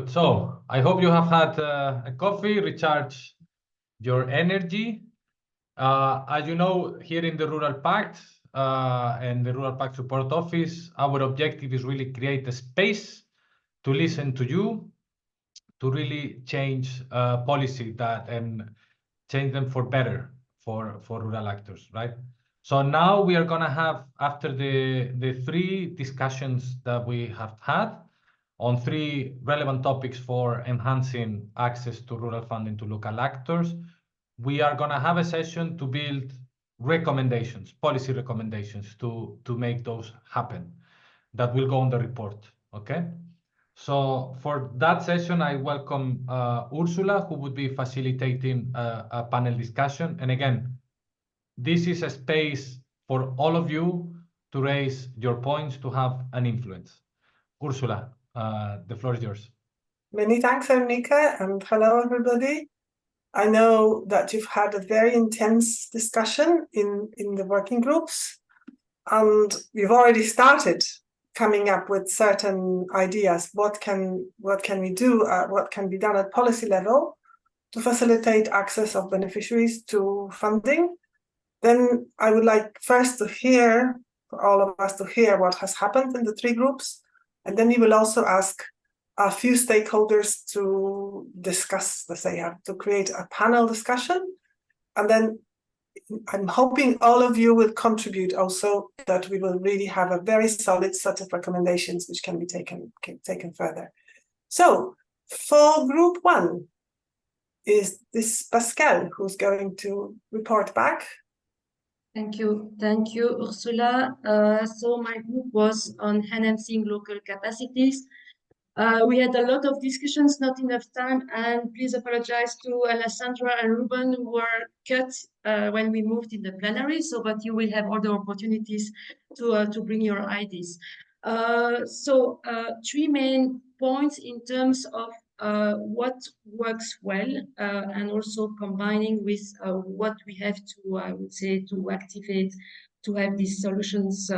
Good. So I hope you have had a coffee, recharge your energy. As you know, here in the Rural Pact and the Rural Pact Support Office, our objective is really create a space to listen to you, to really change policy and change them for better for rural actors, right? So now we are going to have, after the three discussions that we have had on three relevant topics for enhancing access to rural funding to local actors, we are going to have a session to build recommendations, policy recommendations to make those happen. That will go on the report, okay? So for that session, I welcome Ursula, who would be facilitating a panel discussion. And again, this is a space for all of you to raise your points, to have an influence. Ursula, the floor is yours. Many thanks, Enrique, and hello, everybody. I know that you've had a very intense discussion in the working groups, and you've already started coming up with certain ideas. What can we do? What can be done at policy level to facilitate access of beneficiaries to funding? Then I would like first to hear, for all of us to hear what has happened in the three groups, and then we will also ask a few stakeholders to discuss, let's say, to create a panel discussion. And then I'm hoping all of you will contribute also, that we will really have a very solid set of recommendations which can be taken further. So for group one, is this Pascal who's going to report back? Thank you, Ursula. So my group was on enhancing local capacities. We had a lot of discussions, not enough time, and please apologize to Alessandra and Ruben, who were cut when we moved in the plenary, so that you will have all the opportunities to bring your ideas. Three main points in terms of what works well, and also combining with what we have to, I would say, to activate to have these solutions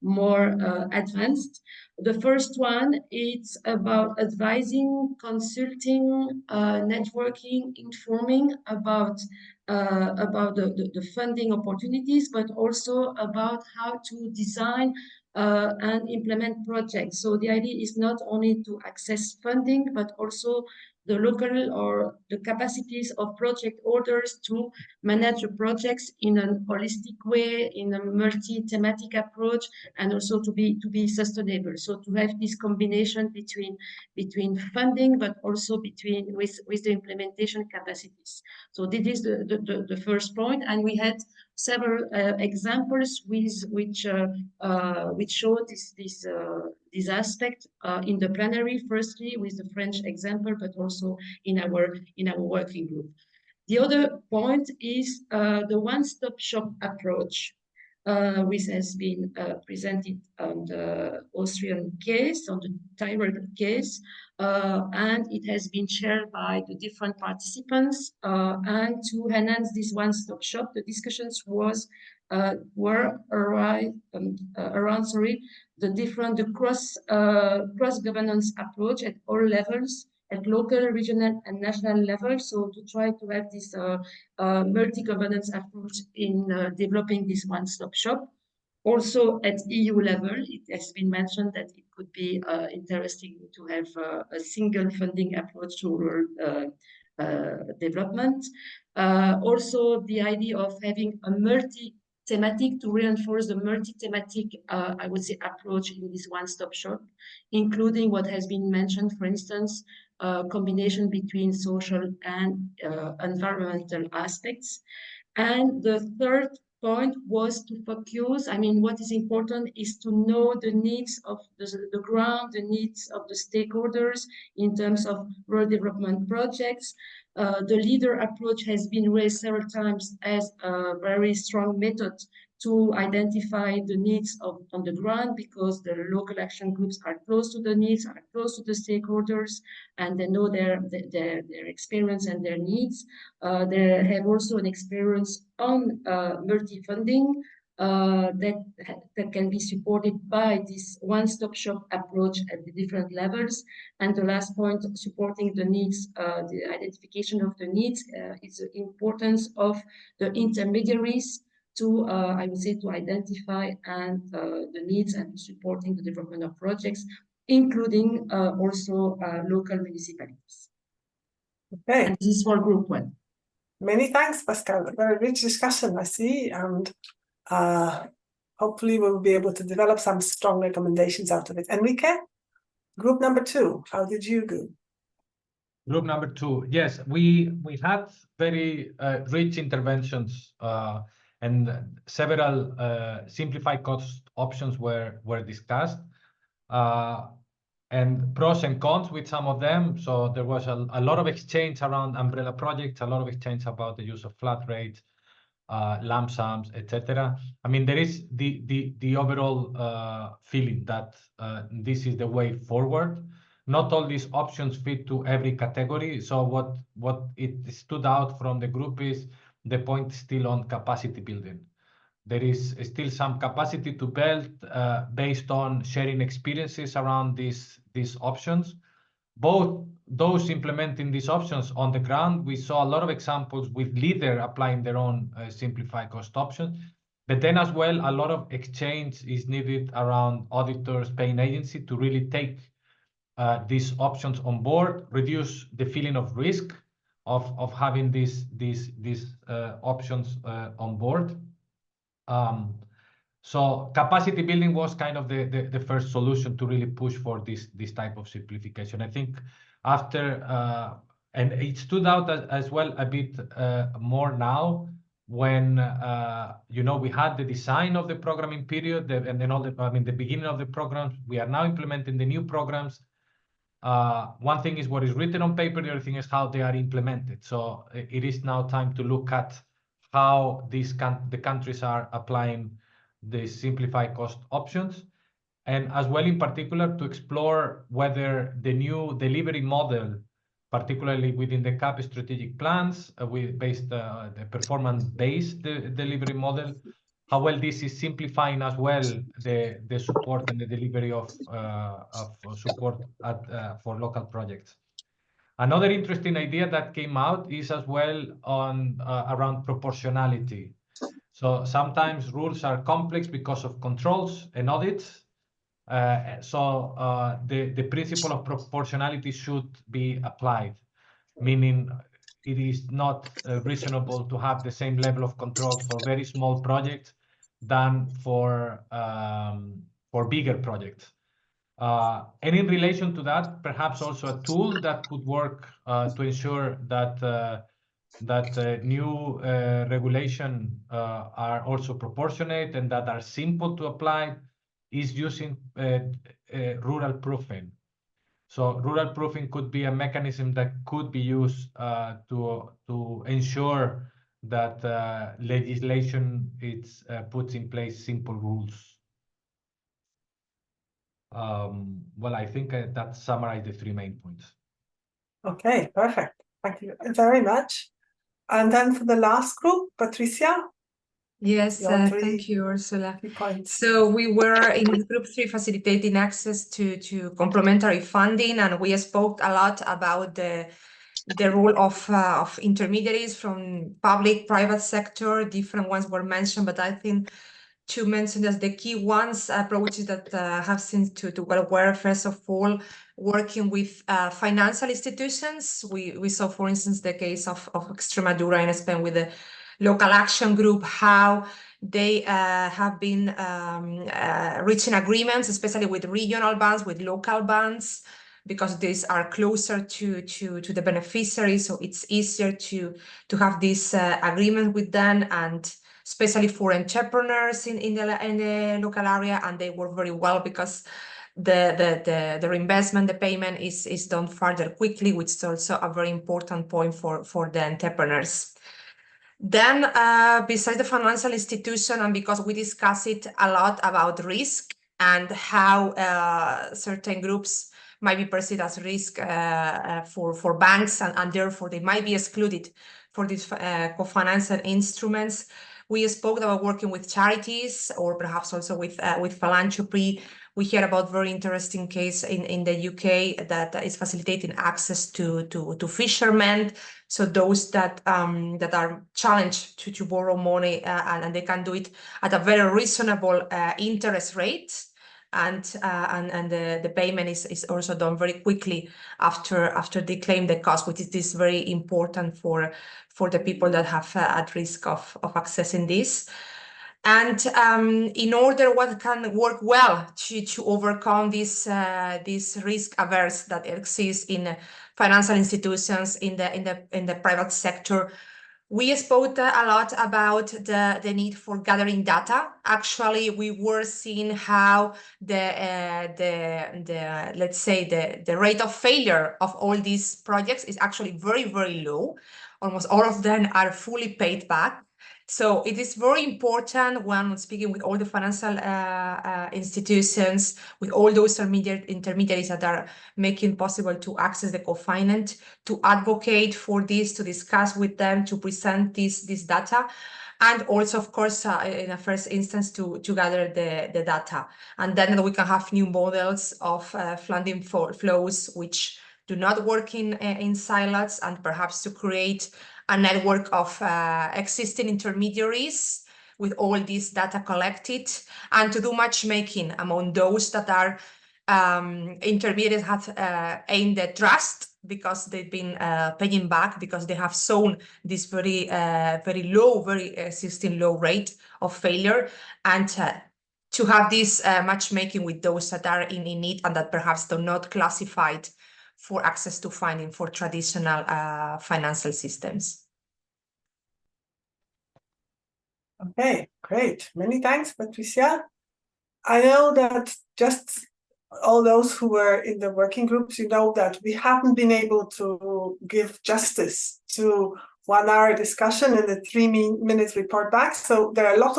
more advanced. The first one, it's about advising, consulting, networking, informing about the funding opportunities, but also about how to design and implement projects. So the idea is not only to access funding, but also the local or the capacities of project holders to manage the projects in a holistic way, in a multi-thematic approach, and also to be sustainable. So to have this combination between funding, but also with the implementation capacities. So this is the first point, and we had several examples which show this aspect in the plenary. Firstly, with the French example, but also in our working group. The other point is the one-stop shop approach, which has been presented on the Austrian case, on the Tyrol case, and it has been shared by the different participants. And to enhance this one-stop shop, the discussions were around the cross-governance approach at all levels, at local, regional, and national level. So to try to have this multi-governance approach in developing this one-stop shop. Also at EU level, it has been mentioned that it could be interesting to have a single funding approach to rural development. Also the idea of having a multi-thematic, to reinforce the multi-thematic, I would say, approach in this one-stop shop, including what has been mentioned, for instance, combination between social and environmental aspects. And the third point was to focus, I mean, what is important is to know the needs of the ground, the needs of the stakeholders in terms of rural development projects. The leader approach has been raised several times as a very strong method to identify the needs on the ground, because the local action groups are close to the needs, are close to the stakeholders, and they know their experience and their needs. They have also an experience on multi-funding, that can be supported by this one-stop shop approach at the different levels. And the last point, supporting the needs, the identification of the needs, is the importance of the intermediaries to, I would say, to identify and the needs and supporting the development of projects, including also local municipalities. Okay. And this is for Group 1. Many thanks, Pascal. A very rich discussion, I see, and hopefully we'll be able to develop some strong recommendations out of it. Enrique, group number 2, how did you do? Group number 2, yes, we had very rich interventions and several simplified cost options were discussed, and pros and cons with some of them. So there was a lot of exchange around umbrella projects, a lot of exchange about the use of flat rates, lump sums, etc. I mean, there is the overall feeling that this is the way forward. Not all these options fit to every category. So what it stood out from the group is the point still on capacity building. There is still some capacity to build based on sharing experiences around these options. Both those implementing these options on the ground, we saw a lot of examples with leader applying their own simplified cost options. But then as well, a lot of exchange is needed around auditors, paying agency to really take these options on board, reduce the feeling of risk of having these options on board. So capacity building was kind of the first solution to really push for this type of simplification. I think after, and it stood out as well a bit more now when we had the design of the programming period and then the beginning of the programs. We are now implementing the new programs. One thing is what is written on paper, the other thing is how they are implemented. So it is now time to look at how the countries are applying the simplified cost options, and as well in particular to explore whether the new delivery model, particularly within the CAP strategic plans, the performance-based delivery model, how well this is simplifying as well the support and the delivery of support for local projects. Another interesting idea that came out is as well on around proportionality. So sometimes rules are complex because of controls and audits. So the principle of proportionality should be applied, meaning it is not reasonable to have the same level of controls for very small projects than for bigger projects. And in relation to that, perhaps also a tool that could work to ensure that new regulation are also proportionate and that are simple to apply is using rural proofing. So rural proofing could be a mechanism that could be used to ensure that legislation puts in place simple rules. Well, I think that summarized the 3 main points. Okay, perfect. Thank you very much. And then for the last group, Patricia. Yes, thank you, Ursula. So we were in group 3 facilitating access to complementary funding, and we spoke a lot about the role of intermediaries from public, private sector. Different ones were mentioned, but I think to mention as the key ones, approaches that have seen to were first of all working with financial institutions. We saw, for instance, the case of Extremadura in Spain with the local action group, how they have been reaching agreements, especially with regional banks, with local banks, because these are closer to the beneficiaries, so it's easier to have this agreement with them, and especially for entrepreneurs in the local area, and they work very well because the reinvestment, the payment is done further quickly, which is also a very important point for the entrepreneurs. Then, besides the financial institution, and because we discuss it a lot about risk and how certain groups might be perceived as risk for banks, and therefore they might be excluded for these co-financial instruments, We spoke about working with charities or perhaps also with philanthropy. We hear about very interesting case in the UK that is facilitating access to fishermen. So those that are challenged to borrow money and they can do it at a very reasonable interest rate. And the payment is also done very quickly after they claim the cost, which is very important for the people that have at risk of accessing this. And in order what can work well to overcome this risk averse that exists in financial institutions in the private sector, we spoke a lot about the need for gathering data. Actually, we were seeing how let's say the rate of failure of all these projects is actually very, very low. Almost all of them are fully paid back. So it is very important when speaking with all the financial institutions, with all those intermediaries that are making possible to access the co-finance, to advocate for this, to discuss with them, to present this data, and also, of course, in the first instance, to gather the data. And then we can have new models of funding flows which do not work in silos, and perhaps to create a network of existing intermediaries with all this data collected, and to do matchmaking among those that are intermediaries have aimed at trust because they've been paying back because they have shown this very existing low rate of failure, and to have this matchmaking with those that are in need and that perhaps do not classified for access to funding for traditional financial systems. Okay, great. Many thanks, Patricia. I know that just all those who were in the working groups, you know that we haven't been able to give justice to 1 hour discussion in the 3-minute report back. So there are a lot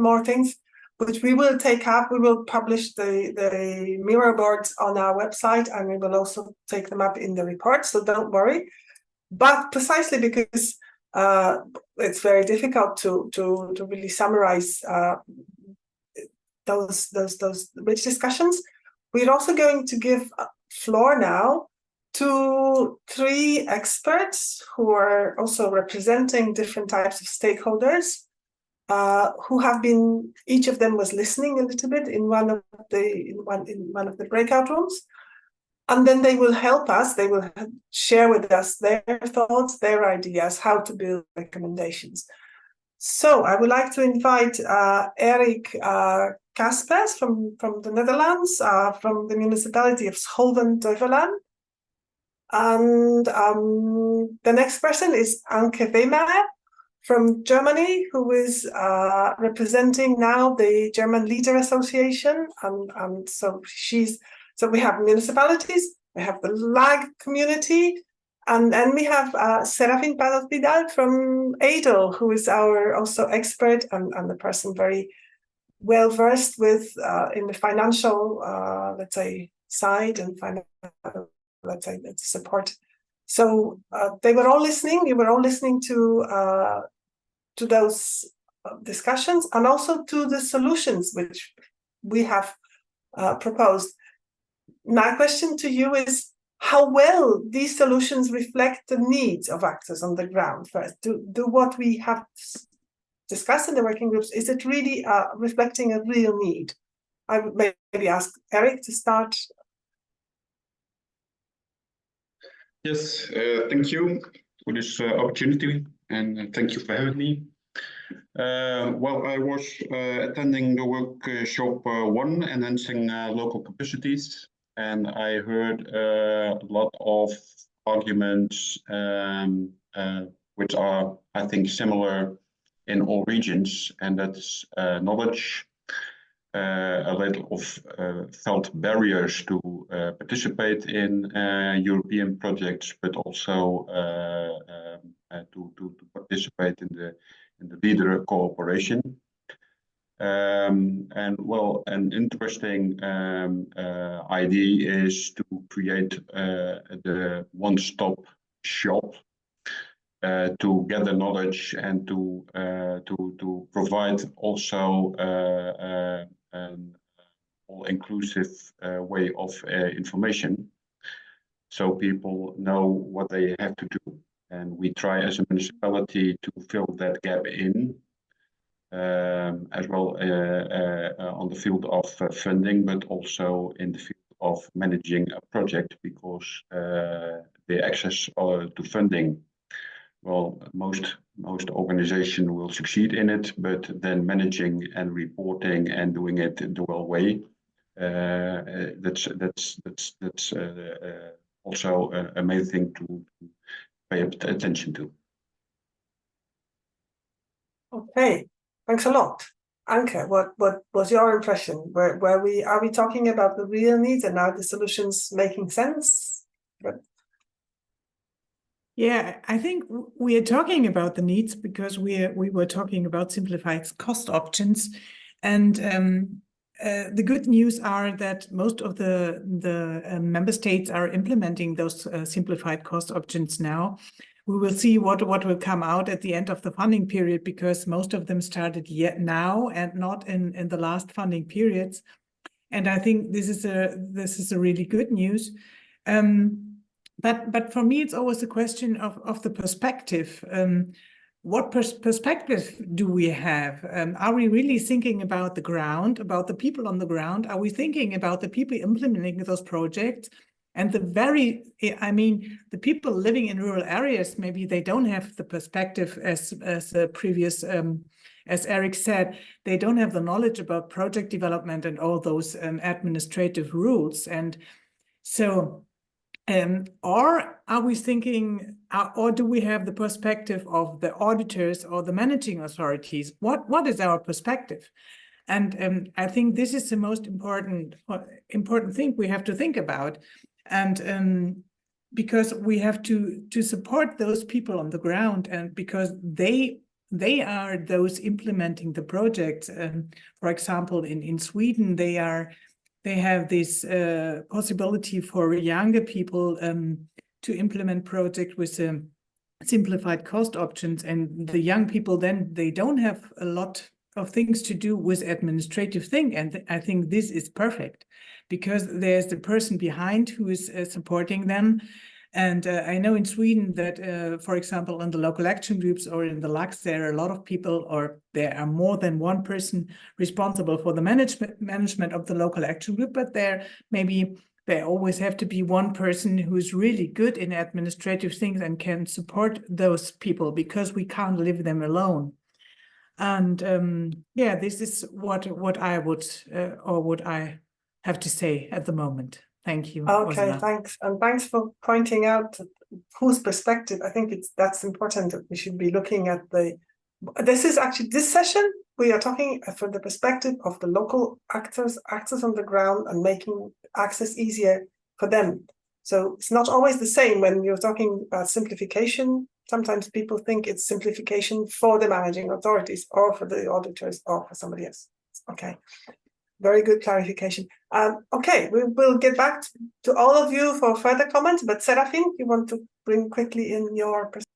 more things which we will take up. We will publish the mirror boards on our website, and we will also take them up in the report, so don't worry. But precisely because it's very difficult to really summarize those rich discussions, we're also going to give floor now to 3 experts who are also representing different types of stakeholders, who have been, each of them was listening a little bit in one of the breakout rooms, and then they will help us. They will share with us their thoughts, their ideas, how to build recommendations. So I would like to invite Erik Kaspers from the Netherlands, from the municipality of Scholven-Duiveland. And the next person is Anke Wehmeyer from Germany, who is representing now the German Leader Association. And so we have municipalities, we have the LAG community, and then we have Serafin Padot-Vidal from ADO, who is our also expert and the person very well versed with in the financial, let's say, side and financial, let's say, support. So they were all listening. You were all listening to those discussions and also to the solutions which we have proposed. My question to you is how well these solutions reflect the needs of actors on the ground. First, do what we have discussed in the working groups, is it really reflecting a real need? I would maybe ask Erik to start. Yes, thank you for this opportunity, and thank you for having me. Well, I was attending the workshop 1, Enhancing Local Capacities, and I heard a lot of arguments which are, I think, similar in all regions, and that's knowledge, a lot of felt barriers to participate in European projects, but also to participate in the leader cooperation. And well, an interesting idea is to create the one-stop shop to gather knowledge and to provide also an all-inclusive way of information, so people know what they have to do. And we try as a municipality to fill that gap in, as well on the field of funding, but also in the field of managing a project, because the access to funding, well, most organizations will succeed in it, but then managing and reporting and doing it the well way, that's also a main thing to pay attention to. Okay, thanks a lot. Anke, what was your impression? Are we talking about the real needs and are the solutions making sense? Yeah, I think we are talking about the needs because we were talking about simplified cost options, and the good news are that most of the member states are implementing those simplified cost options now. We will see what will come out at the end of the funding period, because most of them started now and not in the last funding periods. And I think this is a really good news. But for me, it's always a question of the perspective. What perspective do we have? Are we really thinking about the ground, about the people on the ground? Are we thinking about the people implementing those projects? And the people living in rural areas, maybe they don't have the perspective as previous, as Eric said, they don't have the knowledge about project development and all those administrative rules. And so, or are we thinking, or do we have the perspective of the auditors or the managing authorities? What is our perspective? And I think this is the most important thing we have to think about. And because we have to support those people on the ground, and because they are those implementing the projects. For example, in Sweden, they have this possibility for younger people to implement projects with simplified cost options, and the young people then they don't have a lot of things to do with administrative thing, and I think this is perfect because there's the person behind who is supporting them. And I know in Sweden that, for example, in the local action groups or in the LAX, there are a lot of people, or there are more than one person responsible for the management of the local action group, but there always have to be one person who's really good in administrative things and can support those people, because we can't leave them alone. And yeah, this is what I would or what I have to say at the moment. Thank you. Okay, Ursula. thanks. And thanks for pointing out whose perspective. I think that's important, that we should be looking at this session, we are talking from the perspective of the local actors on the ground, and making access easier for them. So it's not always the same when you're talking about simplification. Sometimes people think it's simplification for the managing authorities or for the auditors or for somebody else. Okay. Very good clarification. Okay, we will get back to all of you for further comments, but Serafin, you want to bring quickly in your perspective?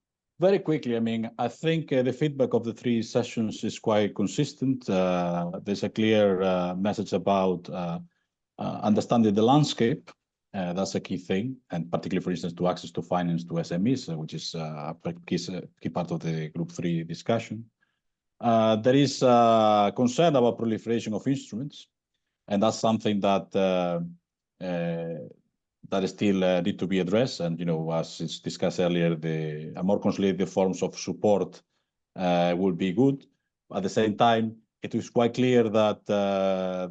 Very quickly, I think the feedback of the 3 sessions is quite consistent. There's a clear message about understanding the landscape. That's a key thing, and particularly, for instance, to access to finance to SMEs, which is a key part of the Group 3 discussion. There is concern about proliferation of instruments, and that's something that still need to be addressed. And as it's discussed earlier, a more consolidated forms of support will be good. At the same time, it is quite clear that the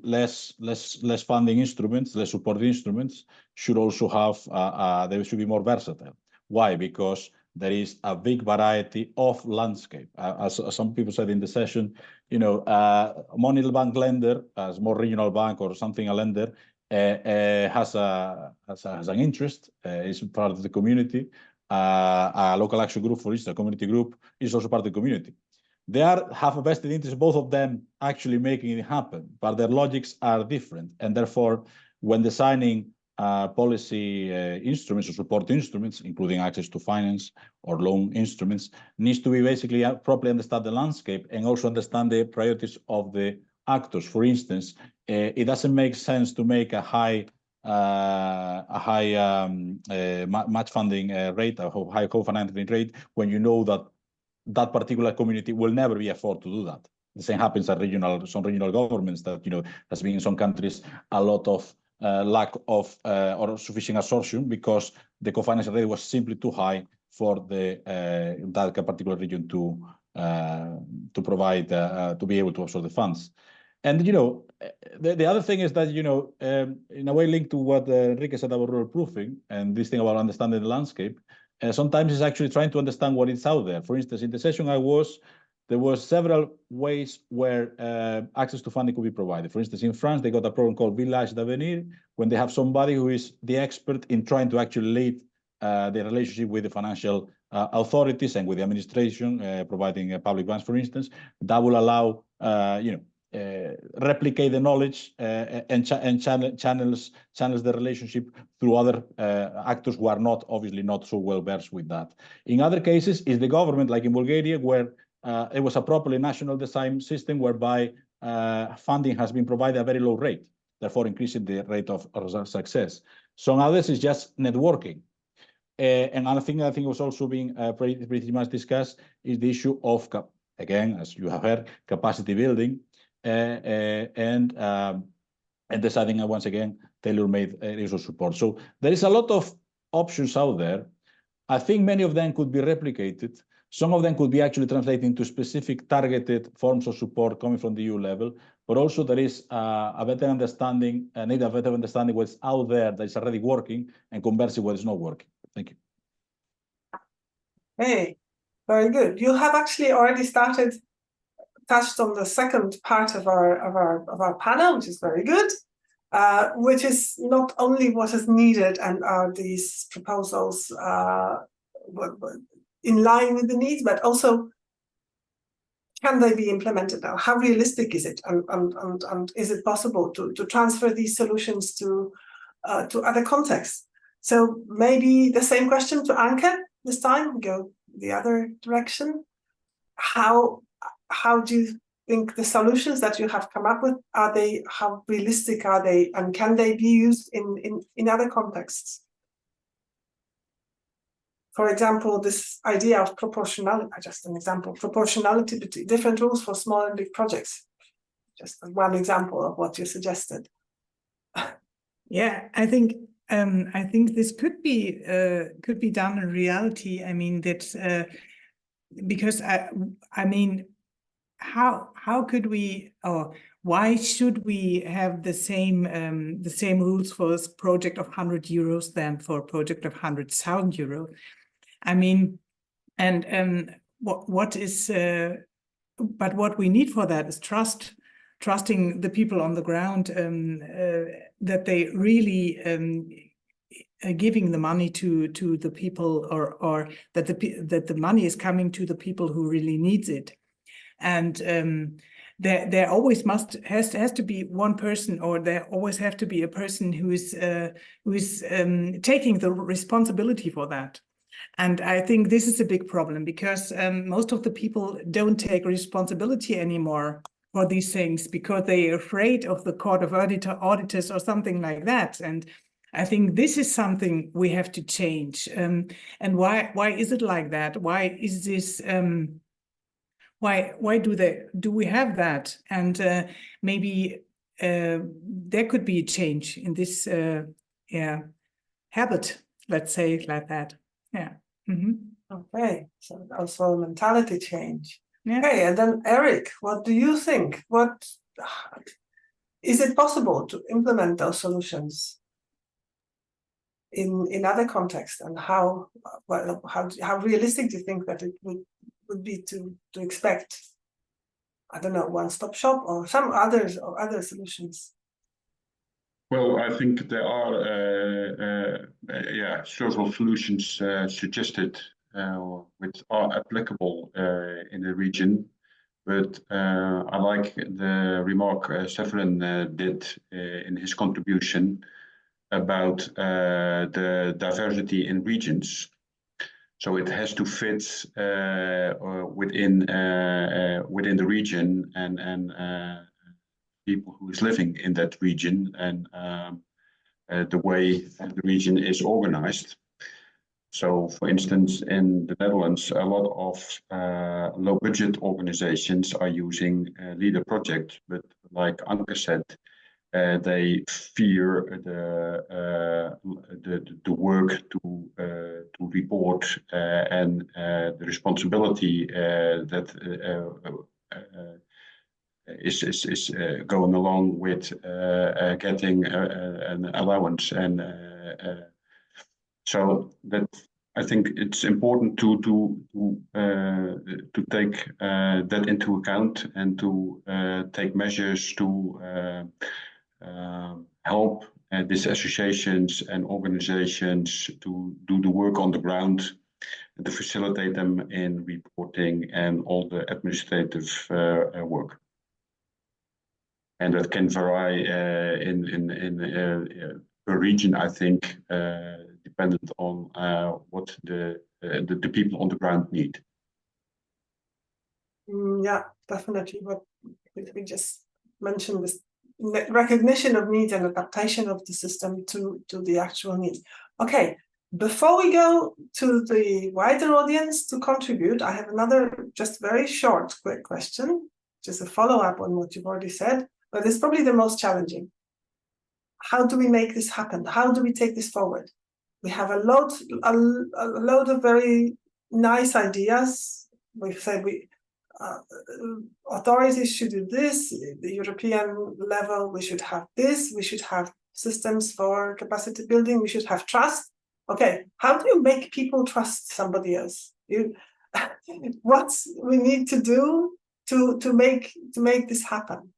less funding instruments, less support instruments, should also have they should be more versatile. Why? Because there is a big variety of landscape. As some people said in the session, money bank lender, as more regional bank or something, a lender has an interest, is part of the community. A local action group, for instance, a community group, is also part of the community. They have a vested interest, both of them actually making it happen, but their logics are different. And therefore, when designing policy instruments or support instruments, including access to finance or loan instruments, needs to be basically properly understand the landscape and also understand the priorities of the actors. For instance, it doesn't make sense to make a high match funding rate, a high co-financing rate, when you know that that particular community will never be afford to do that. The same happens at some regional governments that, has been in some countries a lot of lack of or sufficient absorption because the co-financing rate was simply too high for that particular region to provide to be able to absorb the funds. And the other thing is that in a way linked to what Enrique said about rural proofing and this thing about understanding the landscape, sometimes it's actually trying to understand what is out there. For instance, in the session there were several ways where access to funding could be provided. For instance, in France, they got a program called Village d'Avenir, when they have somebody who is the expert in trying to actually lead the relationship with the financial authorities and with the administration, providing public grants, for instance. That will allow, replicate the knowledge and channels the relationship through other actors who are obviously not so well versed with that. In other cases, is the government, like in Bulgaria, where it was a properly national design system whereby funding has been provided at a very low rate, therefore increasing the rate of success. Some others is just networking. Another thing I think was also being pretty much discussed is the issue of, again, as you have heard, capacity building and deciding once again tailor-made resource support. So there is a lot of options out there. I think many of them could be replicated. Some of them could be actually translated into specific targeted forms of support coming from the EU level, but also there is a better understanding, what's out there that is already working and conversing what is not working. Thank you. Hey, very good. You have actually already touched on the second part of our panel, which is very good, which is not only what is needed and are these proposals in line with the needs, but also can they be implemented now? How realistic is it? And is it possible to transfer these solutions to other contexts? So maybe the same question to Anke this time, go the other direction. How do you think the solutions that you have come up with, how realistic are they, and can they be used in other contexts? For example, this idea of proportionality, just an example, proportionality between different rules for small and big projects. Just one example of what you suggested. Yeah, I think this could be done in reality. I mean that because I mean, how could we, or why should we have the same rules for a project of 100 euros than for a project of 100,000 euros? I mean, and what is, but what we need for that is trusting the people on the ground, that they really are giving the money to the people, or that the money is coming to the people who really needs it. And there always has to be one person, or there always have to be a person who is taking the responsibility for that. And I think this is a big problem, because most of the people don't take responsibility anymore for these things because they are afraid of the court of auditors or something like that. And I think this is something we have to change. And why is it like that? Why is this? Why do we have that? And maybe there could be a change in this habit. Let's say it like that. Yeah. Mm-hmm. Okay, so also a mentality change. Yeah. Okay, and then Eric, what do you think? Is it possible to implement those solutions in other contexts, and how realistic do you think that it would be to expect, I don't know, one-stop shop or some others or other solutions? Well, I think there are several solutions suggested which are applicable in the region. But I like the remark Severin did in his contribution, about the diversity in regions. So it has to fit within the region and people who is living in that region and the way the region is organized. So, for instance, in the Netherlands, a lot of low-budget organizations are using leader projects, but like Anke said, they fear the work to report and the responsibility that is going along with getting an allowance, and so that I think it's important to take that into account and to take measures to help these associations and organizations to do the work on the ground and to facilitate them in reporting and all the administrative work. And that can vary in per region, I think, dependent on what the people on the ground need. Yeah, definitely. What we just mentioned, this recognition of needs and adaptation of the system to the actual needs. Okay, before we go to the wider audience to contribute, I have another just very short, quick question, just a follow-up on what you've already said, but it's probably the most challenging. How do we make this happen? How do we take this forward? We have a load of very nice ideas. We've said authorities should do this, the European level, we should have this, we should have systems for capacity building, we should have trust. Okay, how do you make people trust somebody else? What we need to do to make this happen?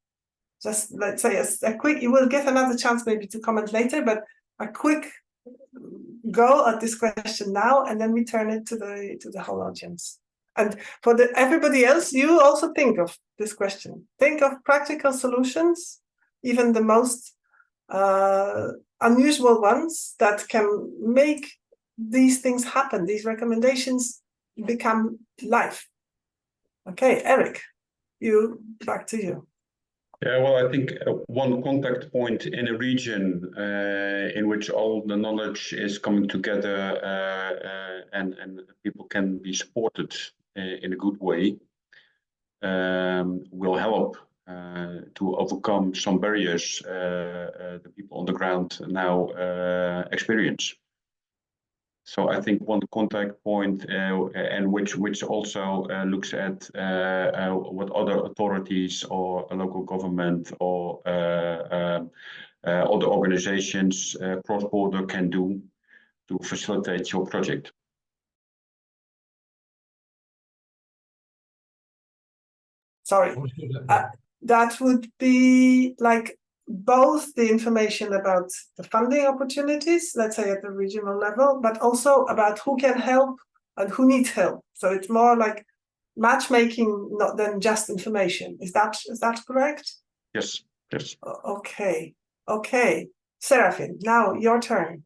Just let's say a quick, you will get another chance maybe to comment later, but a quick go at this question now, and then we turn it to the whole audience. And for everybody else, you also think of this question. Think of practical solutions, even the most unusual ones that can make these things happen, these recommendations become life. Okay, Eric, back to you. Yeah, well, I think one contact point in a region in which all the knowledge is coming together and people can be supported in a good way will help to overcome some barriers the people on the ground now experience. So I think one contact point and which also looks at what other authorities or a local government or other organizations cross-border can do to facilitate your project. Sorry, that would be like both the information about the funding opportunities, let's say at the regional level, but also about who can help and who needs help. So it's more like matchmaking, not than just information. Is that correct? Yes. Okay. Serafin, now your turn.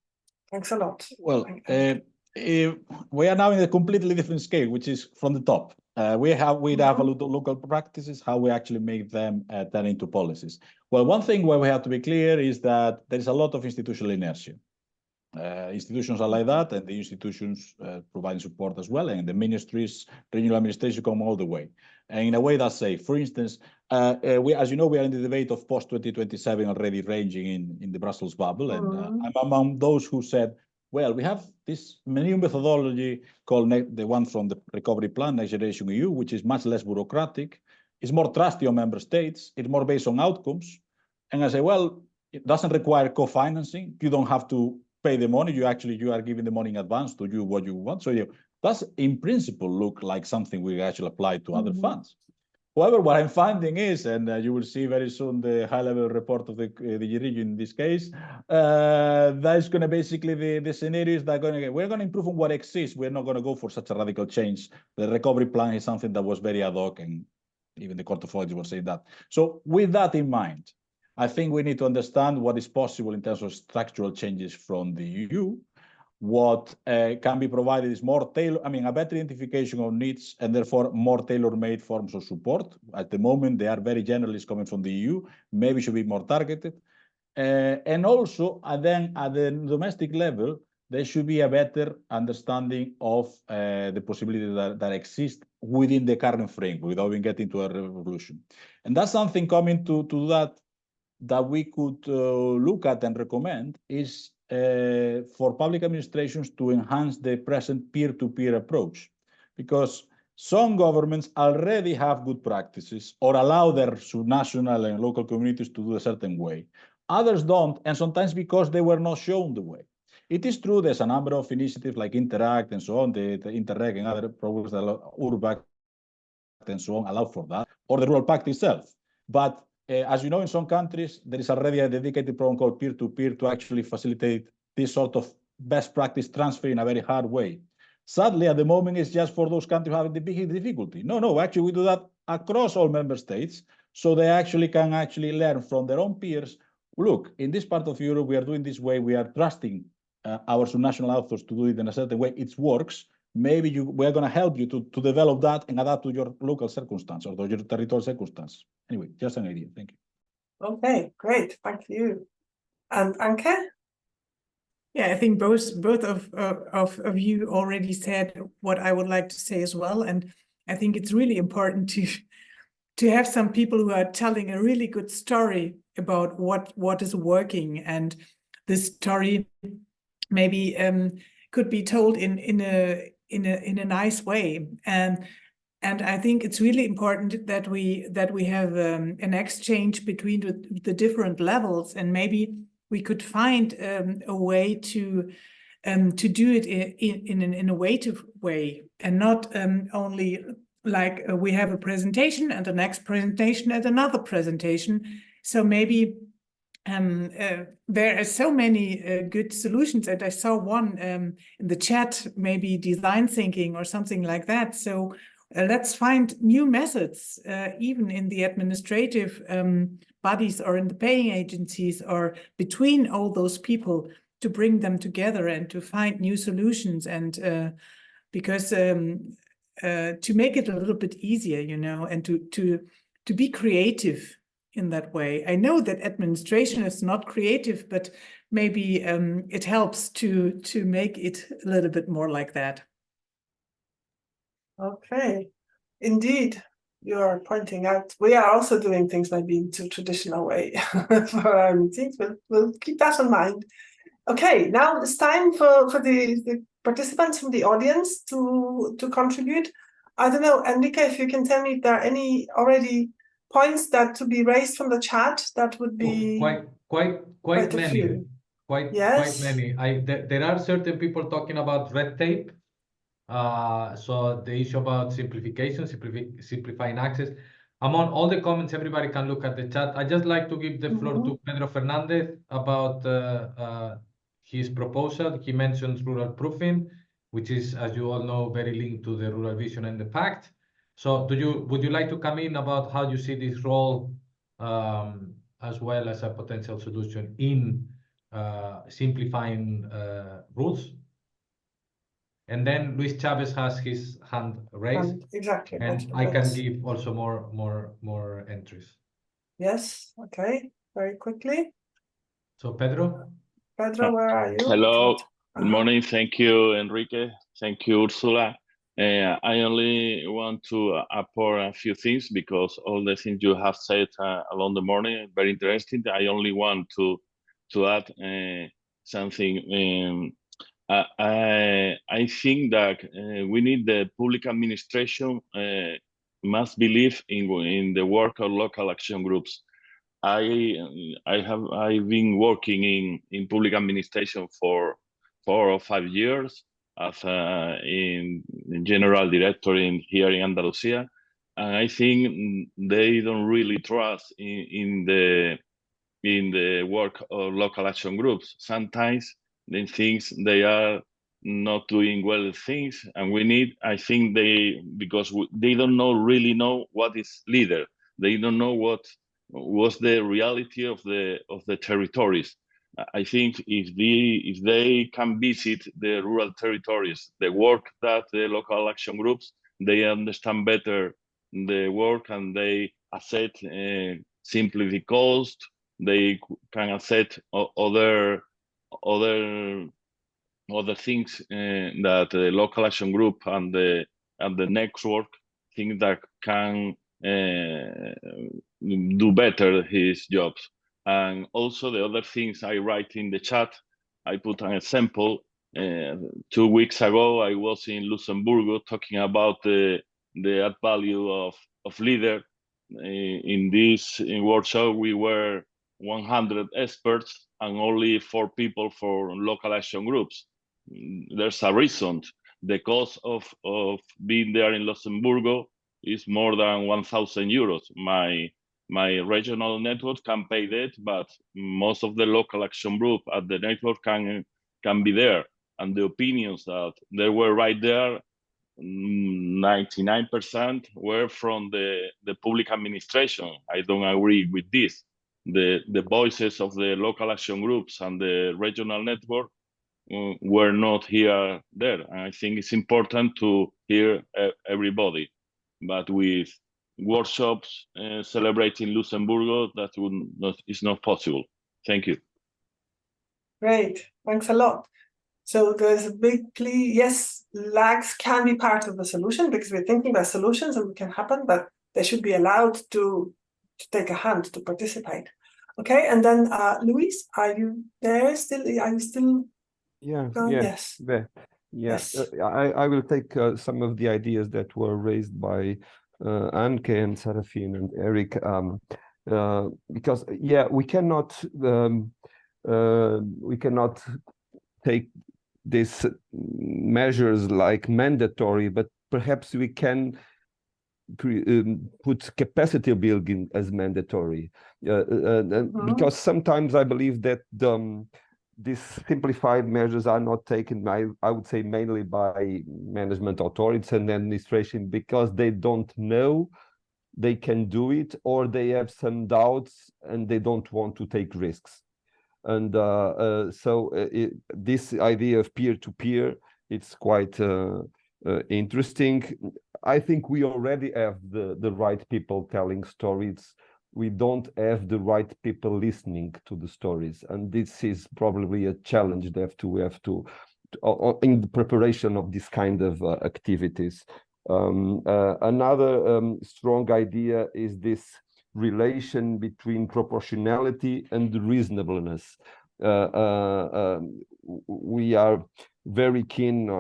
Thanks a lot. Well, we are now in a completely different scale, which is from the top. We have a lot of local practices, how we actually make them turn into policies. Well, one thing where we have to be clear is that there is a lot of institutional inertia. Institutions are like that, and the institutions provide support as well, and the ministries, regional administration come all the way. And in a way that's safe. For instance, as you know, we are in the debate of post-2027 already ranging in the Brussels bubble, and I'm among those who said, well, we have this new methodology called the one from the recovery plan, Next Generation EU, which is much less bureaucratic. It's more trusty on member states. It's more based on outcomes. And I say, well, it doesn't require co-financing. You don't have to pay the money. You are giving the money in advance to do what you want. So does in principle look like something we actually apply to other funds. However, what I'm finding is, and you will see very soon the high-level report of the region in this case, that's going to basically the scenarios that we're going to improve on what exists. We're not going to go for such a radical change. The recovery plan is something that was very ad hoc, and even the Court of Auditors were saying that. So with that in mind, I think we need to understand what is possible in terms of structural changes from the EU. What can be provided is more a better identification of needs and therefore more tailor-made forms of support. At the moment, they are very generalist coming from the EU, maybe should be more targeted. And also, then at the domestic level, there should be a better understanding of the possibility that exist within the current framework without even getting to a revolution. And that's something coming to that we could look at and recommend is for public administrations to enhance the present peer-to-peer approach, because some governments already have good practices or allow their national and local communities to do a certain way. Others don't, and sometimes because they were not shown the way. It is true there's a number of initiatives like Interact and so on, the Interreg and other programs that Urbact and so on allow for that, or the Rural Pact itself. But as you know, in some countries, there is already a dedicated program called peer-to-peer to actually facilitate this sort of best practice transfer in a very hard way. Sadly, at the moment, it's just for those countries having the biggest difficulty. No, actually, we do that across all member states, so they actually can learn from their own peers. Look, in this part of Europe, we are doing this way. We are trusting our national authors to do it in a certain way. It works. Maybe we're going to help you to develop that and adapt to your local circumstance or to your territorial circumstance. Anyway, just an idea. Thank you. Okay, great. Thank you. And Anke? Yeah, I think both of you already said what I would like to say as well. And I think it's really important to have some people who are telling a really good story about what is working. And this story maybe could be told in a nice way. And I think it's really important that we have an exchange between the different levels, and maybe we could find a way to do it in an innovative way, and not only like we have a presentation and the next presentation and another presentation. So maybe there are so many good solutions, and I saw one in the chat, maybe design thinking or something like that. So let's find new methods, even in the administrative bodies or in the paying agencies or between all those people, to bring them together and to find new solutions. And because to make it a little bit easier, and to be creative in that way. I know that administration is not creative, but maybe it helps to make it a little bit more like that. Okay, indeed, you are pointing out we are also doing things maybe into traditional way for our meetings. We'll keep that in mind. Okay, now it's time for the participants from the audience to contribute. I don't know, Enrique, if you can tell me if there are any already points that to be raised from the chat, that would be quite many. Quite many. There are certain people talking about red tape. So the issue about simplification, simplifying access. Among all the comments, everybody can look at the chat. I just like to give the floor to Pedro Fernandez about his proposal. He mentions rural proofing, which is, as you all know, very linked to the rural vision and the pact. So would you like to come in about how you see this role as well as a potential solution in simplifying rules? And then Luis Chavez has his hand raised. Exactly. And I can give also more entries. Yes. Okay. Very quickly. So Pedro? Pedro, where are you? Hello. Good morning. Thank you, Enrique. Thank you, Ursula. I only want to pour a few things because all the things you have said along the morning, very interesting. I only want to add something. I think that we need the public administration must believe in the work of local action groups. I've been working in public administration for 4 or 5 years as in general director here in Andalusia, and I think they don't really trust in the work of local action groups. Sometimes they think they are not doing well things, and we need, I think because they don't really know what is leader. They don't know what was the reality of the territories. I think if they can visit the rural territories, the work that the local action groups, they understand better the work and they assess simply the cost. They can assess other things that the local action group and the network think that can do better his jobs. And also the other things I write in the chat, I put an example. 2 weeks ago, I was in Luxembourg talking about the add value of leader. In this workshop, we were 100 experts and only 4 people for local action groups. There's a reason. The cost of being there in Luxembourg is more than 1,000 euros. My regional network can pay that, but most of the local action group at the network can be there. And the opinions that they were right there, 99% were from the public administration. I don't agree with this. The voices of the local action groups and the regional network were not there. And I think it's important to hear everybody. But with workshops celebrating Luxembourg, that is not possible. Thank you. Great, thanks a lot. So there's a big plea. Yes, lags can be part of the solution because we're thinking about solutions and it can happen, but they should be allowed to take a hand, to participate. Okay, and then Luis, are you there still? Are you still? Yeah, yes. Yes. I will take some of the ideas that were raised by Anke and Serafin and Eric, because we cannot take these measures like mandatory, but perhaps we can put capacity building as mandatory, because sometimes I believe that these simplified measures are not taken, I would say, mainly by management authorities and administration because they don't know they can do it, or they have some doubts and they don't want to take risks. And this idea of peer-to-peer, it's quite interesting. I think we already have the right people telling stories. We don't have the right people listening to the stories, and this is probably a challenge that we have to in the preparation of this kind of activities. Another strong idea is this relation between proportionality and reasonableness. We are very keen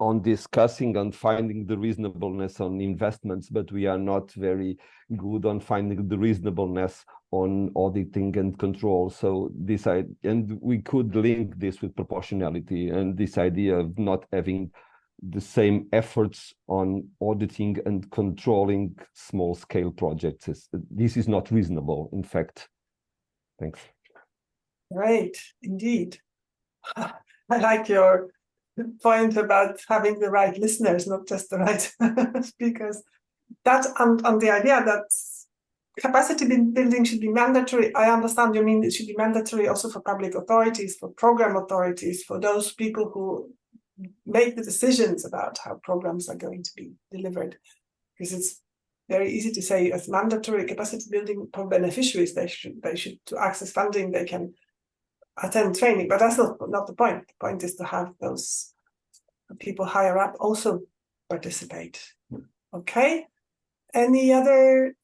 on discussing and finding the reasonableness on investments, but we are not very good on finding the reasonableness on auditing and control. So and we could link this with proportionality and this idea of not having the same efforts on auditing and controlling small scale projects. This is not reasonable, in fact. Thanks. Right, indeed. I like your point about having the right listeners, not just the right speakers. That and the idea that capacity building should be mandatory. I understand you mean it should be mandatory also for public authorities, for program authorities, for those people who make the decisions about how programs are going to be delivered. Because it's very easy to say as mandatory capacity building for beneficiaries, they should to access funding, they can attend training, but that's not the point. The point is to have those people higher up also participate. Okay. Any other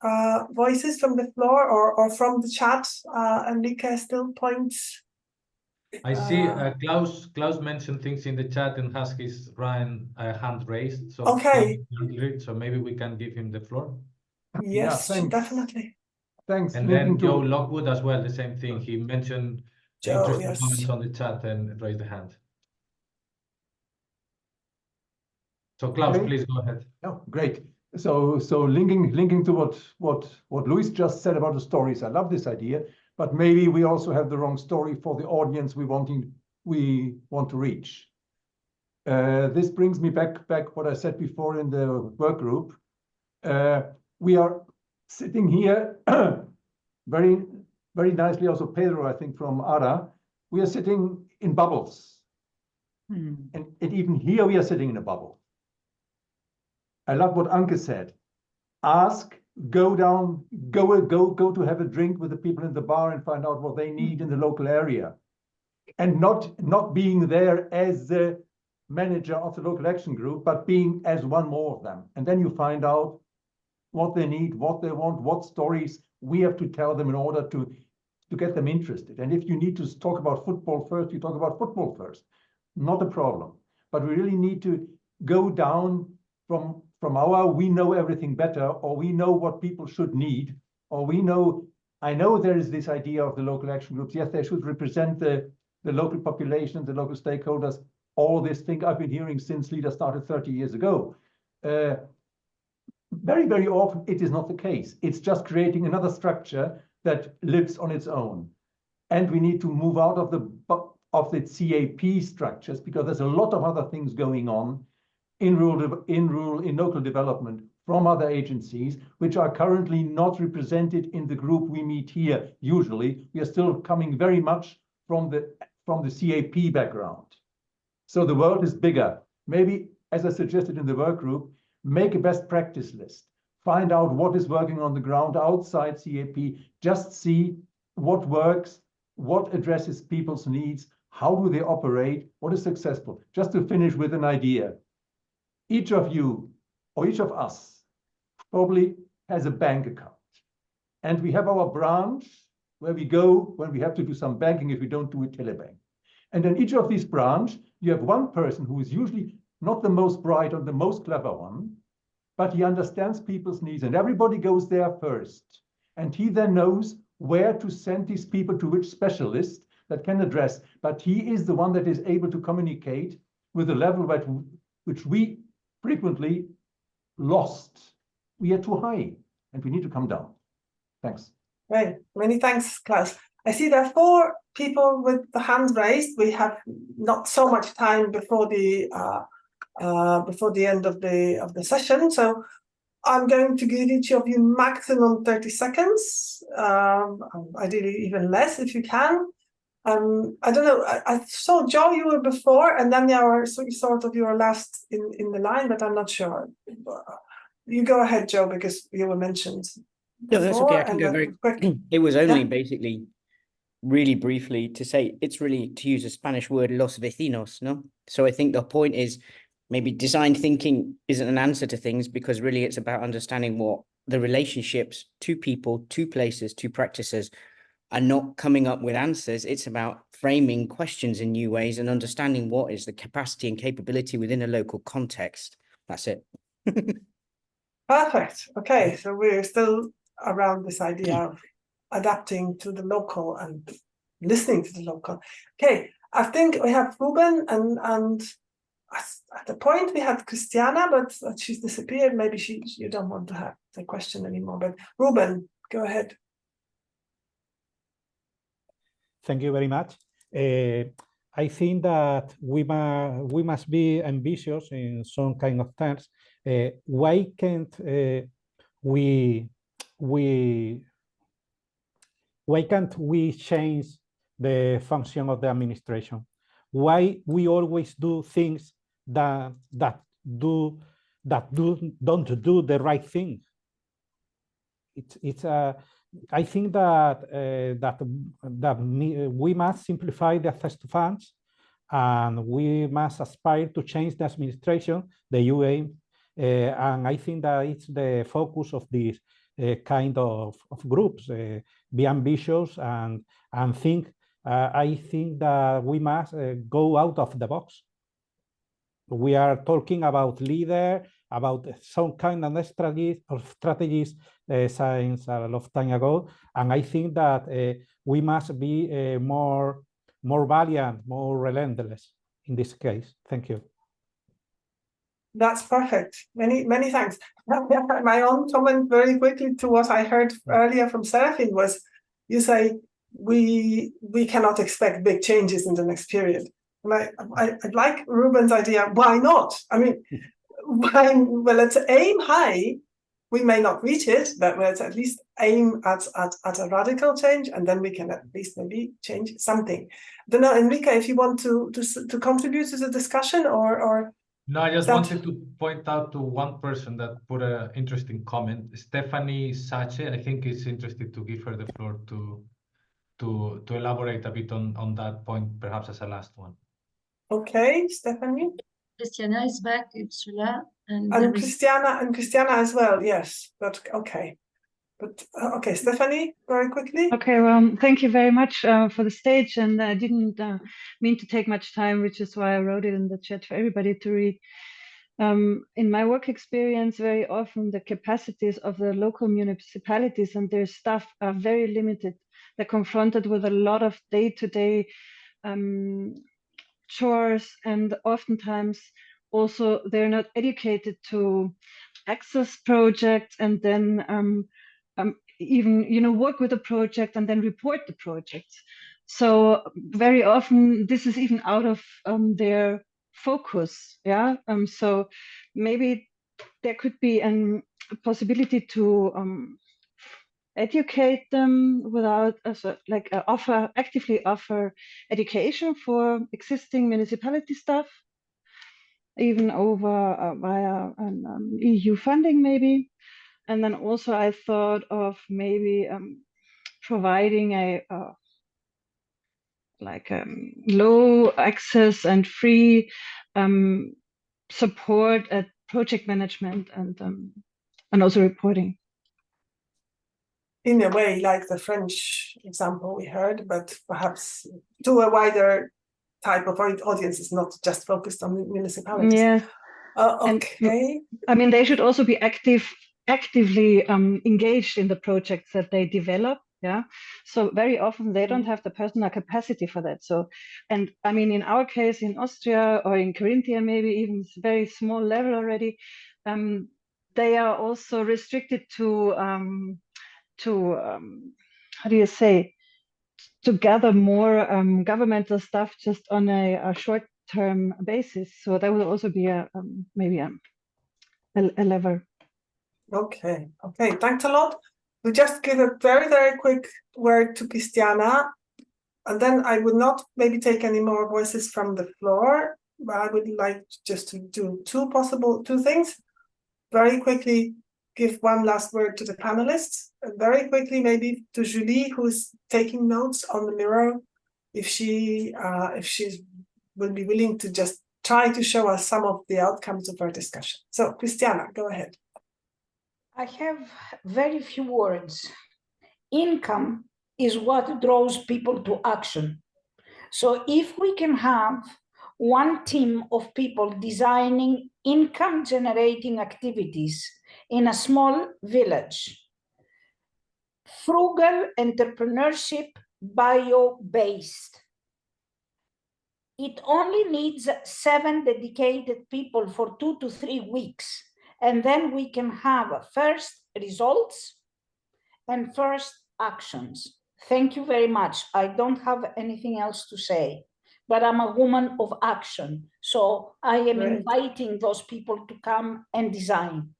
voices from the floor or from the chat? Enrique still points. I see Klaus mentioned things in the chat and has his hand raised. So okay. So maybe we can give him the floor. Yes, definitely. Thanks. And then Joe Lockwood as well, the same thing. He mentioned interesting comments on the chat and raised the hand. So Klaus, please go ahead. Oh, great. So linking to what Luis just said about the stories, I love this idea, but maybe we also have the wrong story for the audience we want to reach. This brings me back what I said before in the work group. We are sitting here very, very nicely also Pedro, I think, from ARA, we are sitting in bubbles. And even here we are sitting in a bubble. I love what Anke said. Ask, go down, go to have a drink with the people in the bar and find out what they need in the local area. And not being there as the manager of the local action group, but being as one more of them. And then you find out what they need, what they want, what stories we have to tell them in order to get them interested. And if you need to talk about football first, you talk about football first. Not a problem. But we really need to go down from our we know everything better, or we know what people should need, or I know there is this idea of the local action groups. Yes, they should represent the local population, the local stakeholders, all this thing I've been hearing since LEADER started 30 years ago. Very, very often it is not the case. It's just creating another structure that lives on its own. And we need to move out of the CAP structures, because there's a lot of other things going on in local development from other agencies, which are currently not represented in the group we meet here. Usually, we are still coming very much from the CAP background. So the world is bigger. Maybe, as I suggested in the work group, make a best practice list. Find out what is working on the ground outside CAP. Just see what works, what addresses people's needs, how do they operate, what is successful. Just to finish with an idea. Each of you, or each of us, probably has a bank account. And we have our branch where we go when we have to do some banking if we don't do a telebank. And in each of these branches, you have one person who is usually not the most bright or the most clever one, but he understands people's needs, and everybody goes there first. And he then knows where to send these people to which specialist that can address. But he is the one that is able to communicate with a level which we frequently lost. We are too high, and we need to come down. Thanks. Right. Many thanks, Klaus. I see there are 4 people with the hands raised. We have not so much time before the end of the session, so I'm going to give each of you maximum 30 seconds, ideally even less if you can. I don't know. I saw Joe, you were before, and then you were sort of you were last in the line, but I'm not sure. You go ahead, Joe, because you were mentioned. No, that's okay. I can go very quick. It was only basically really briefly to say it's really, to use a Spanish word, los vecinos, no? So I think the point is maybe design thinking isn't an answer to things, because really it's about understanding what the relationships to people, to places, to practices are, not coming up with answers. It's about framing questions in new ways and understanding what is the capacity and capability within a local context. That's it. Perfect. Okay, so we're still around this idea of adapting to the local and listening to the local. Okay, I think we have Ruben and at the point we had Christiana, but she's disappeared. Maybe you don't want to have the question anymore. But Ruben, go ahead. Thank you very much. I think that we must be ambitious in some kind of terms. Why can't why can't we change the function of the administration? Why we always do things that don't do the right thing? I think that we must simplify the access to funds, and we must aspire to change the administration, the UA, and I think that it's the focus of this kind of groups. Be ambitious and think. I think that we must go out of the box. We are talking about leader, about some kind of strategies since a lot of time ago, and I think that we must be more valiant, more relentless in this case. Thank you. That's perfect. Many thanks. My own comment very quickly to what I heard earlier from Serafin was, you say we cannot expect big changes in the next period. And I'd like Ruben's idea. Why not? I mean, well, let's aim high we may not reach it, but let's at least aim at a radical change, and then we can at least maybe change something. I don't know, Enrique, if you want to contribute to the discussion, or no, I just wanted to point out to one person that put an interesting comment, Stephanie Sache. I think it's interesting to give her the floor to elaborate a bit on that point, perhaps as a last one. Okay, Stephanie. Christiana is back, Ursula, and Christiana as well. Yes, but okay. But okay, Stephanie, very quickly. Okay, well, thank you very much for the stage, and I didn't mean to take much time, which is why I wrote it in the chat for everybody to read. In my work experience, very often the capacities of the local municipalities and their staff are very limited. They're confronted with a lot of day-to-day chores, and oftentimes also they're not educated to access projects and then even work with a project and then report the projects. So very often this is even out of their focus. Yeah. So maybe there could be a possibility to educate them without actively offer education for existing municipality staff, even over via EU funding maybe. And then also I thought of maybe providing a low access and free support at project management and also reporting. In a way, like the French example we heard, but perhaps to a wider type of audience, is not just focused on municipalities. Yes. Okay. I mean, they should also be actively engaged in the projects that they develop. Yeah. So very often they don't have the personal capacity for that. So, and I mean, in our case, in Austria or in Carinthia, maybe even very small level already, they are also restricted to how do you say, to gather more governmental stuff just on a short-term basis. So that would also be maybe a lever. Okay. Thanks a lot. We just give a very, very quick word to Christiana, and then I would not maybe take any more voices from the floor, but I would like just to do two things. Very quickly, give one last word to the panelists, and very quickly maybe to Julie, who's taking notes on the mirror, if she will be willing to just try to show us some of the outcomes of our discussion. So Christiana, go ahead. I have very few words. Income is what draws people to action. So if we can have one team of people designing income generating activities in a small village, frugal entrepreneurship, bio-based, it only needs 7 dedicated people for 2 to 3 weeks. And then we can have first results and first actions. Thank you very much. I don't have anything else to say, but I'm a woman of action. So I am inviting those people to come and design.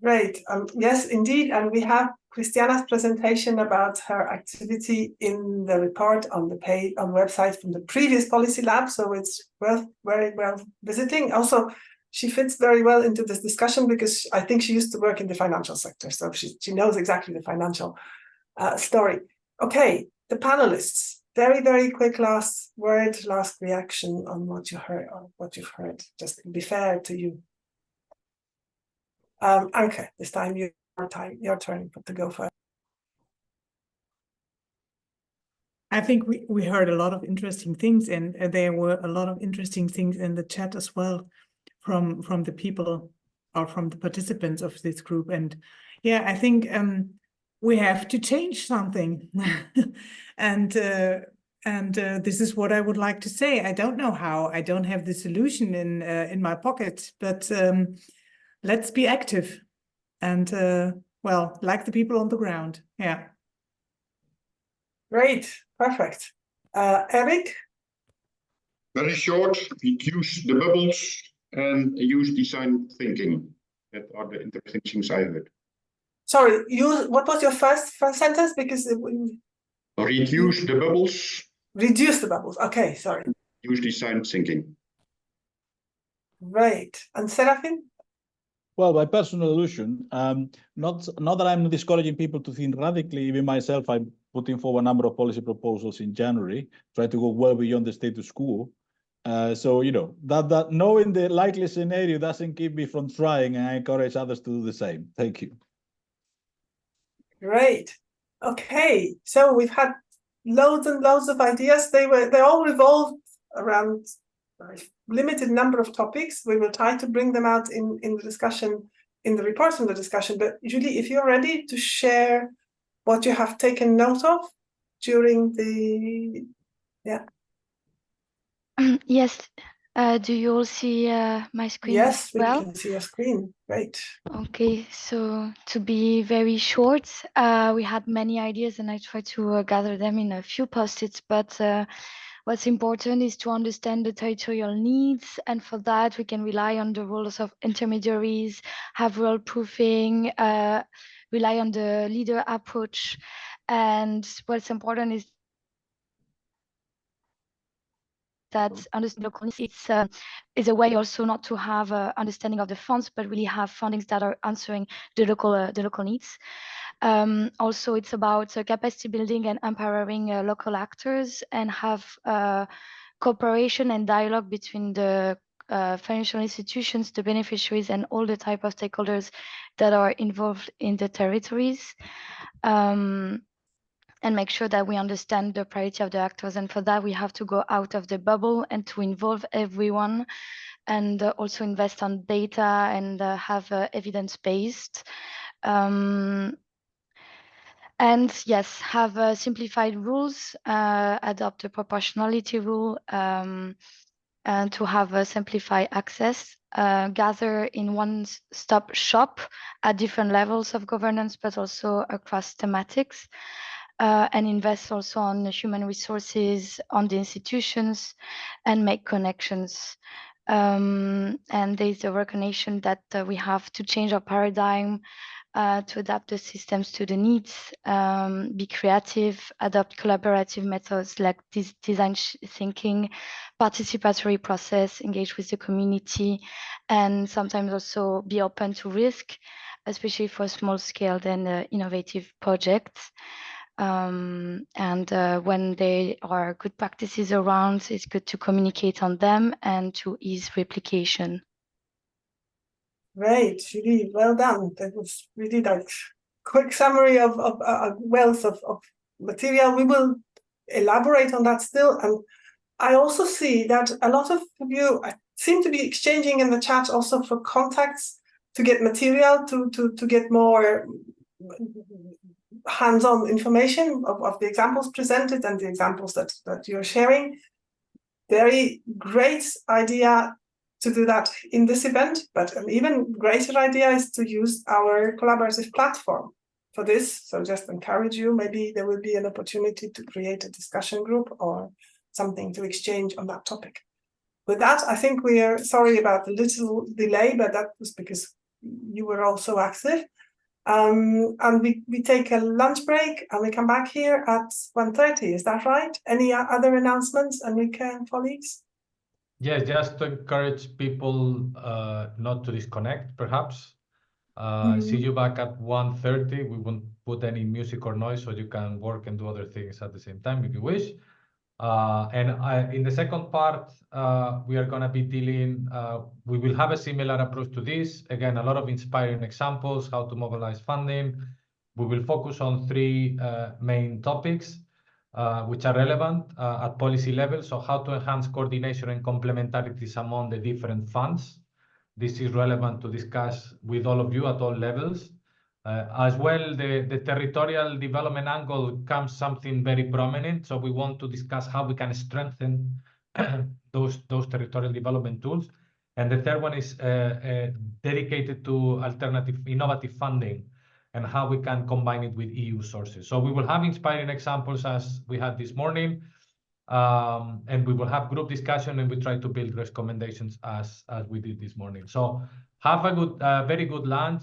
Great. Yes, indeed. And we have Christiana's presentation about her activity in the report on the website from the previous policy lab. So it's very well visiting. Also, she fits very well into this discussion because I think she used to work in the financial sector. So she knows exactly the financial story. Okay, the panelists, very, very quick last word, last reaction on what you heard, you've heard, just to be fair to you. Anke, this time your turn to go first. I think we heard a lot of interesting things, and there were a lot of interesting things in the chat as well from the people or from the participants of this group. And yeah, I think we have to change something. and this is what I would like to say. I don't know how. I don't have the solution in my pocket, but let's be active and well, like the people on the ground. Yeah. Great, perfect. Eric? Very short, use the bubbles and use design thinking. That are the interesting things I heard. Sorry, what was your first sentence? Because reduce the bubbles. Reduce the bubbles. Okay, sorry. Use design thinking. Right. And Serafin? Well, by personal illusion, not that I'm discouraging people to think radically. Even myself, I'm putting forward a number of policy proposals in January, try to go well beyond the status quo. So, you know, that knowing the likely scenario doesn't keep me from trying, and I encourage others to do the same. Thank you. Great. Okay, so we've had loads and loads of ideas. They all revolved around a limited number of topics. We will try to bring them out in the discussion, in the reports from the discussion. But Julie, if you're ready to share what you have taken note of during the, yeah. Yes. Do you all see my screen? Yes, we well? can see your screen. Great. Okay, so to be very short, we had many ideas and I tried to gather them in a few post-its, but what's important is to understand the territorial needs, and for that we can rely on the roles of intermediaries, have role proofing, rely on the leader approach, and what's important is that understanding local needs is a way also not to have understanding of the funds, but really have fundings that are answering the local needs. Also, it's about capacity building and empowering local actors, and have cooperation and dialogue between the financial institutions, the beneficiaries, and all the type of stakeholders that are involved in the territories. And make sure that we understand the priority of the actors. And for that, we have to go out of the bubble and to involve everyone, and also invest on data and have evidence-based. And yes, have simplified rules, adopt a proportionality rule, and to have a simplified access, gather in one-stop shop at different levels of governance, but also across thematics. And invest also on the human resources, on the institutions, and make connections. And there's a recognition that we have to change our paradigm, to adapt the systems to the needs, be creative, adopt collaborative methods like design thinking, participatory process, engage with the community, and sometimes also be open to risk, especially for small-scale and innovative projects. And when there are good practices around, it's good to communicate on them and to ease replication. Great, really well done. That was really like quick summary of a wealth of material. We will elaborate on that still. And I also see that a lot of you seem to be exchanging in the chat also for contacts to get material, to get more hands-on information of the examples presented and the examples that you're sharing. Very great idea to do that in this event, but an even greater idea is to use our collaborative platform for this. So just encourage you, maybe there will be an opportunity to create a discussion group or something to exchange on that topic. With that, I think we are sorry about the little delay, but that was because you were also active. And we take a lunch break and we come back here at 1:30. Is that right? Any other announcements, Enrique and colleagues? Yes, just to encourage people not to disconnect, perhaps. See you back at 1:30. We won't put any music or noise, so you can work and do other things at the same time if you wish. And in the second part, we are going to be dealing, we will have a similar approach to this. Again, a lot of inspiring examples, how to mobilize funding. We will focus on three main topics, which are relevant at policy level. So how to enhance coordination and complementarities among the different funds. This is relevant to discuss with all of you at all levels. As well, the territorial development angle comes something very prominent. So we want to discuss how we can strengthen those territorial development tools. And the third one is dedicated to alternative innovative funding and how we can combine it with EU sources. So we will have inspiring examples as we had this morning. And we will have group discussion and we try to build recommendations as we did this morning. So Have a very good lunch.